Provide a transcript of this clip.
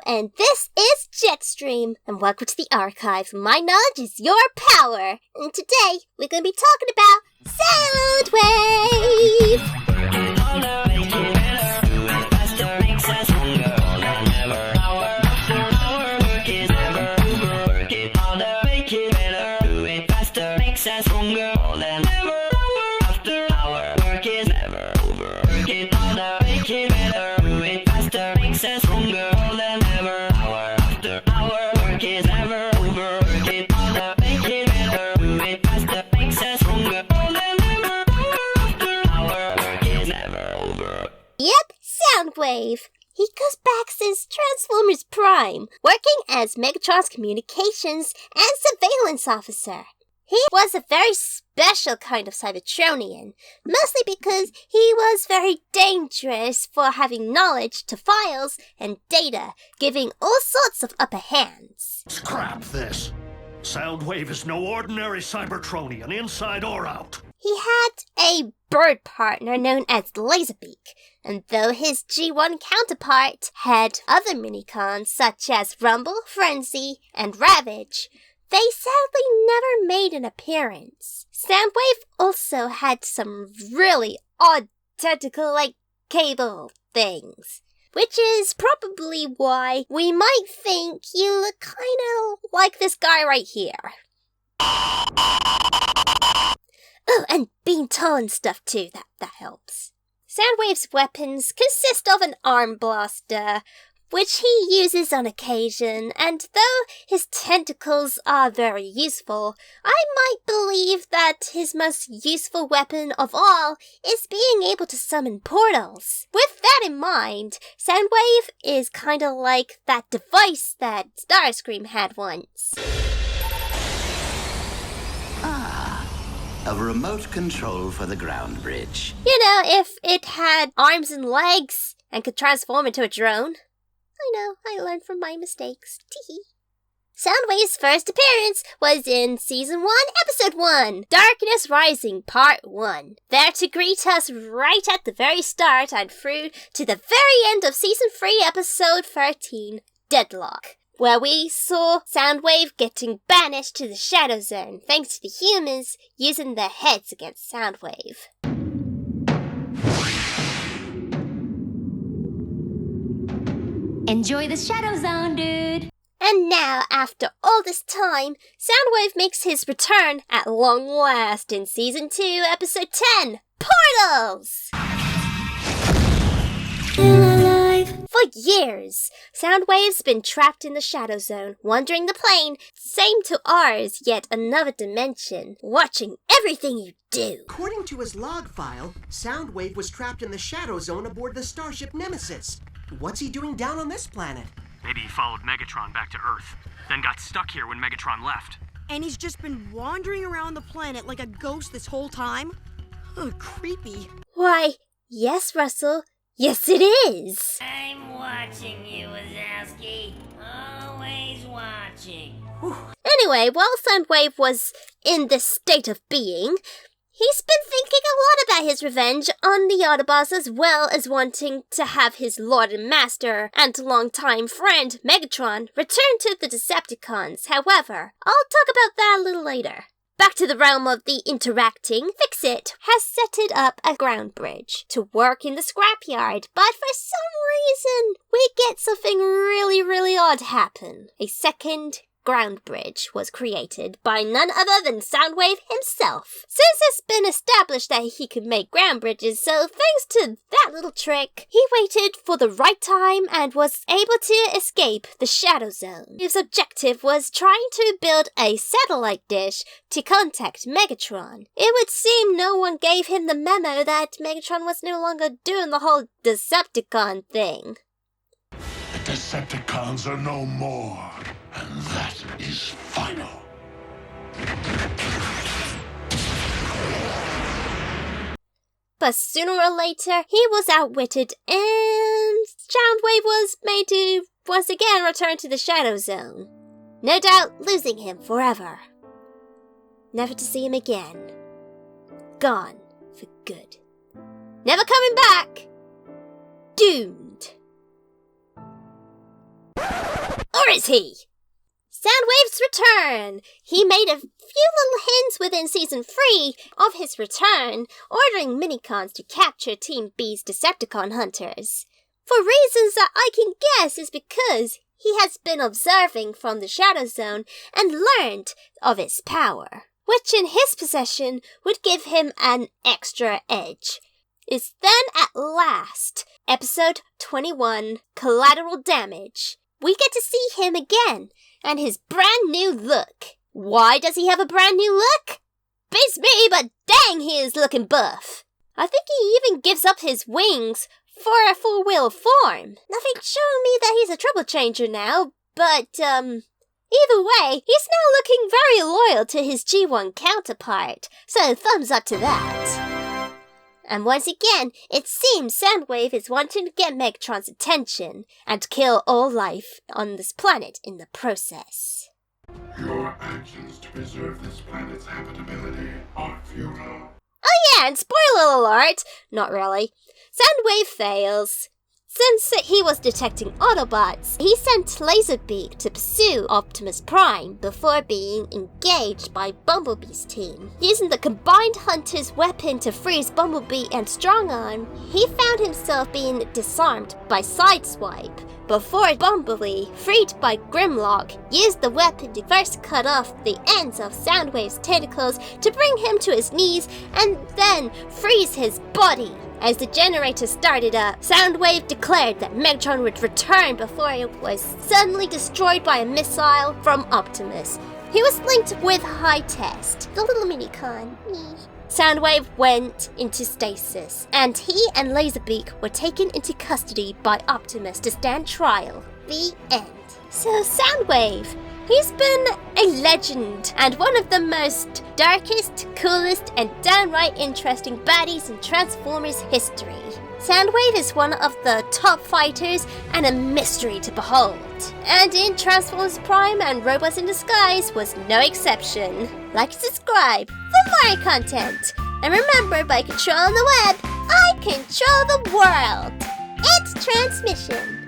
and this is Jetstream, and welcome to the archive. My knowledge is your power, and today we're going to be talking about Soundwave! Yep, Soundwave. He goes back since Transformers Prime, working as Megatron's communications and surveillance officer. He was a very special kind of Cybertronian, mostly because he was very dangerous for having knowledge to files and data, giving all sorts of upper hands. Scrap this. Soundwave is no ordinary Cybertronian, inside or out. He had a bird partner known as Laserbeak, and though his G1 counterpart had other minicons such as Rumble, Frenzy, and Ravage, they sadly never made an appearance. Soundwave also had some really odd tentacle-like cable things, which is probably why we might think you look kinda like this guy right here. Oh, and being tall and stuff too, that helps. Soundwave's weapons consist of an arm blaster, which he uses on occasion, and though his tentacles are very useful, I might believe that his most useful weapon of all is being able to summon portals. With that in mind, Soundwave is kinda like that device that Starscream had once. A remote control for the ground bridge. You know, if it had arms and legs and could transform into a drone. I know, I learned from my mistakes. Teehee. Soundwave's first appearance was in Season 1, Episode 1, Darkness Rising, Part 1. There to greet us right at the very start and through to the very end of Season 3, Episode 13, Deadlock, where we saw Soundwave getting banished to the Shadow Zone thanks to the humans using their heads against Soundwave. Enjoy the Shadow Zone, dude! And now, after all this time, Soundwave makes his return at long last in Season 2, Episode 10, Portals! For years, Soundwave's been trapped in the Shadow Zone, wandering the plane, same to ours, yet another dimension, watching everything you do. According to his log file, Soundwave was trapped in the Shadow Zone aboard the starship Nemesis. What's he doing down on this planet? Maybe he followed Megatron back to Earth, then got stuck here when Megatron left. And he's just been wandering around the planet like a ghost this whole time? Ugh, creepy. Why, yes, Russell. Yes, it is! I'm watching you, Wazowski. Always watching. Anyway, while Soundwave was in this state of being, he's been thinking a lot about his revenge on the Autobots as well as wanting to have his Lord and Master and longtime friend, Megatron, return to the Decepticons. However, I'll talk about that a little later. Back to the realm of the interacting, Fix-It has set it up a ground bridge to work in the scrapyard, but for some reason, we get something really odd happen. A second ground bridge was created by none other than Soundwave himself. Since it's been established that he could make ground bridges, so thanks to that little trick, he waited for the right time and was able to escape the Shadow Zone. His objective was trying to build a satellite dish to contact Megatron. It would seem no one gave him the memo that Megatron was no longer doing the whole Decepticon thing. The Decepticons are no more, and that is final. But sooner or later, he was outwitted, and Soundwave was made to once again return to the Shadow Zone. No doubt losing him forever. Never to see him again. Gone for good. Never coming back! Doomed. Where is he? Soundwave's return! He made a few little hints within Season 3 of his return, ordering Minicons to capture Team B's Decepticon hunters. For reasons that I can guess is because he has been observing from the Shadow Zone and learned of its power, which in his possession would give him an extra edge. It's then at last, Episode 21, Collateral Damage. We get to see him again, and his brand new look. Why does he have a brand new look? Beats me, but dang, he is looking buff. I think he even gives up his wings for a four-wheel form. Nothing showing me that he's a trouble changer now, but, either way, he's now looking very loyal to his G1 counterpart, so thumbs up to that. And once again, it seems Soundwave is wanting to get Megatron's attention and kill all life on this planet in the process. Your actions to preserve this planet's habitability are futile. Oh yeah, and spoiler alert! Not really. Soundwave fails. Since he was detecting Autobots, he sent Laserbeak to pursue Optimus Prime before being engaged by Bumblebee's team. Using the combined Hunter's weapon to freeze Bumblebee and Strongarm, he found himself being disarmed by Sideswipe, before Bumblebee, freed by Grimlock, used the weapon to first cut off the ends of Soundwave's tentacles to bring him to his knees and then freeze his body. As the generator started up, Soundwave declared that Megatron would return before it was suddenly destroyed by a missile from Optimus. He was linked with High Test, the little minicon. Soundwave went into stasis, and he and Laserbeak were taken into custody by Optimus to stand trial. The end. So Soundwave, he's been a legend and one of the most darkest, coolest, and downright interesting baddies in Transformers history. Soundwave is one of the top fighters and a mystery to behold. And in Transformers Prime and Robots in Disguise was no exception. Like and subscribe for more content. And remember, by controlling the web, I control the world. It's transmission.